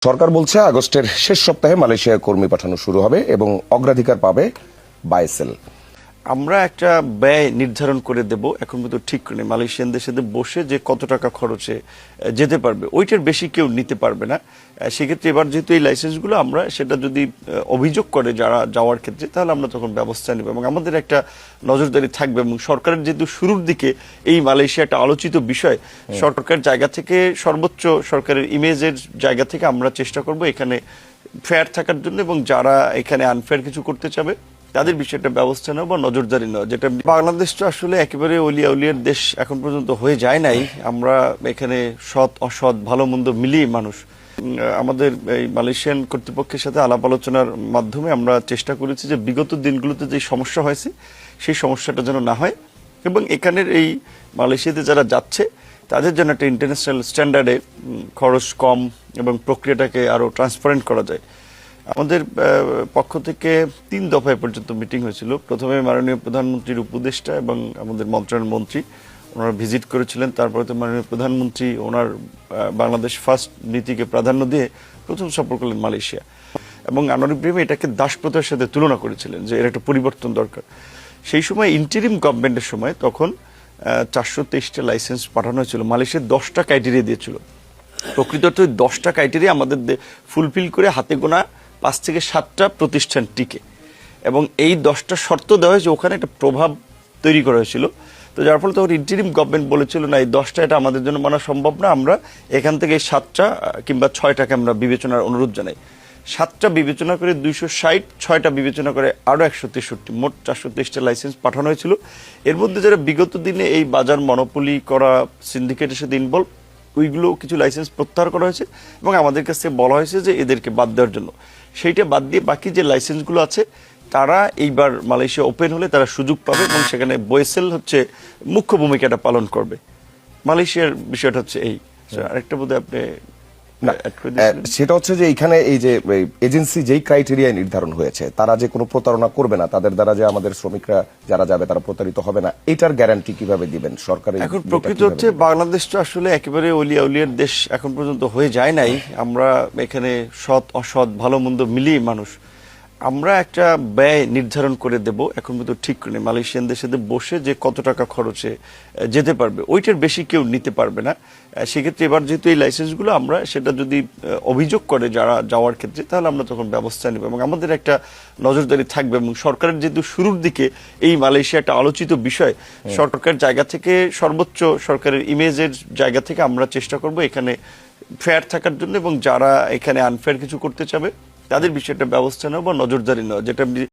সরকার বলছে আগস্টের শেষ সপ্তাহে মালয়েশিয়ায় কর্মী পাঠানো শুরু হবে এবং অগ্রাধিকার পাবে বায়সেল। আমরা একটা ব্যয় নির্ধারণ করে দেব, এখন তো ঠিক নেই মালয়েশিয়ানদের সাথে বসে যে কত টাকা খরচে যেতে পারবে, ওইটার বেশি কেউ নিতে পারবে না। সেক্ষেত্রে এবার যেহেতু এই লাইসেন্সগুলো আমরা সেটা যদি অভিযোগ করে যারা যাওয়ার ক্ষেত্রে, তাহলে আমরা তখন ব্যবস্থা নেব এবং আমাদের একটা নজরদারি থাকবে। এবং সরকারের যেহেতু শুরুর দিকে এই মালয়েশিয়া একটা আলোচিত বিষয়, সরকার জায়গা থেকে সর্বোচ্চ সরকারের ইমেজের জায়গা থেকে আমরা চেষ্টা করব এখানে ফেয়ার থাকার জন্য, এবং যারা এখানে আনফেয়ার কিছু করতে চাবে তাদের বিষয়টা ব্যবস্থা নেওয়া বা নজরদারি নেওয়া। যেটা বাংলাদেশ তো আসলে একেবারে অলিয়া উলিয়ার দেশ এখন পর্যন্ত হয়ে যায় নাই। আমরা এখানে সৎ অসৎ ভালো মন্দ মিলিয়ে মানুষ। আমাদের এই মালয়েশিয়ান কর্তৃপক্ষের সাথে আলাপ আলোচনার মাধ্যমে আমরা চেষ্টা করেছি যে বিগত দিনগুলোতে যে সমস্যা হয়েছে সেই সমস্যাটা যেন না হয়, এবং এখানের এই মালয়েশিয়াতে যারা যাচ্ছে তাদের জন্য একটা ইন্টারন্যাশনাল স্ট্যান্ডার্ডে খরচ কম এবং প্রক্রিয়াটাকে আরও ট্রান্সপারেন্ট করা যায়। আমাদের পক্ষ থেকে 3 দফায় পর্যন্ত মিটিং হয়েছিল। প্রথমে মাননীয় প্রধানমন্ত্রীর উপদেষ্টা এবং আমাদের মন্ত্রণালয়ের মন্ত্রী ওনারা ভিজিট করেছিলেন। তারপরে তো মাননীয় প্রধানমন্ত্রী ওনার বাংলাদেশ ফার্স্ট নীতিকে প্রাধান্য দিয়ে প্রথম সফর করলেন মালয়েশিয়া, এবং আনোয়ার ইব্রাহিম এটাকে দাসপ্রথার সাথে তুলনা করেছিলেন যে এর একটা পরিবর্তন দরকার। সেই সময় ইন্টারিম গভর্নমেন্টের সময় তখন 423টা লাইসেন্স পাঠানো হয়েছিল। মালয়েশিয়া 10টা ক্রাইটেরিয়া দিয়েছিল। প্রকৃত অর্থে 10টা ক্রাইটেরিয়া আমাদের ফুলফিল করে হাতে গোনা 5 থেকে 7টা প্রতিষ্ঠান টিকে, এবং এই 10টা শর্ত দেওয়া হয়েছে, ওখানে একটা প্রভাব তৈরি করা হয়েছিল। তো যার ফলে তখন ইন্টারিম গভর্নমেন্ট বলেছিল না, এই 10টা এটা আমাদের জন্য মানা সম্ভব না, আমরা এখান থেকে 7টা কিংবা 6টাকে আমরা বিবেচনার অনুরোধ জানাই। 7টা বিবেচনা করে 260, 6টা বিবেচনা করে আরও 163, মোট 423টা লাইসেন্স পাঠানো হয়েছিল। এর মধ্যে যারা বিগত দিনে এই বাজার মনোপলি করা সিন্ডিকেটের সাথে ইনভলভ, ওইগুলো কিছু লাইসেন্স প্রত্যাহার করা হয়েছে এবং আমাদের কাছে বলা হয়েছে যে এদেরকে বাদ দেওয়ার জন্য। সেইটা বাদ দিয়ে বাকি যে লাইসেন্সগুলো আছে তারা এইবার মালয়েশিয়া ওপেন হলে তারা সুযোগ পাবে, এবং সেখানে বয়েসেল হচ্ছে মুখ্য ভূমিকাটা পালন করবে। মালয়েশিয়ার বিষয়টা হচ্ছে এই। আরেকটা বোধহয় আপনি না, সেটা হচ্ছে যে এখানে এই যে এজেন্সি যেই ক্রাইটেরিয়া নির্ধারণ হয়েছে, তারা যে কোনো প্রতারণা করবে না, তাদের দ্বারা যে আমাদের শ্রমিকরা যারা যাবে তারা প্রতারিত হবে না, এটার গ্যারান্টি কিভাবে দিবেন সরকার? এখন প্রকৃত হচ্ছে বাংলাদেশ তো আসলে একেবারে অলিয়া উলিয়ার দেশ এখন পর্যন্ত হয়ে যায় নাই। আমরা এখানে সৎ অসৎ ভালো মন্দ মিলিয়ে মানুষ। আমরা একটা ব্যয় নির্ধারণ করে দেব, এখন তো ঠিক নেই মালয়েশিয়ানদের সাথে বসে যে কত টাকা খরচে যেতে পারবে, ওইটার বেশি কেউ নিতে পারবে না। সেক্ষেত্রে এবার যেহেতু এই লাইসেন্সগুলো আমরা সেটা যদি অভিযোগ করে যারা যাওয়ার ক্ষেত্রে, তাহলে আমরা তখন ব্যবস্থা নেব এবং আমাদের একটা নজরদারি থাকবে। এবং সরকারের যেহেতু শুরুর দিকে এই মালয়েশিয়া একটা আলোচিত বিষয়, সরকার জায়গা থেকে সর্বোচ্চ সরকারের ইমেজের জায়গা থেকে আমরা চেষ্টা করব এখানে ফেয়ার থাকার জন্য, এবং যারা এখানে আনফেয়ার কিছু করতে চাবে তাদের বিষয়টা ব্যবস্থা নেওয়া বা নজরদারি নেওয়া। যেটা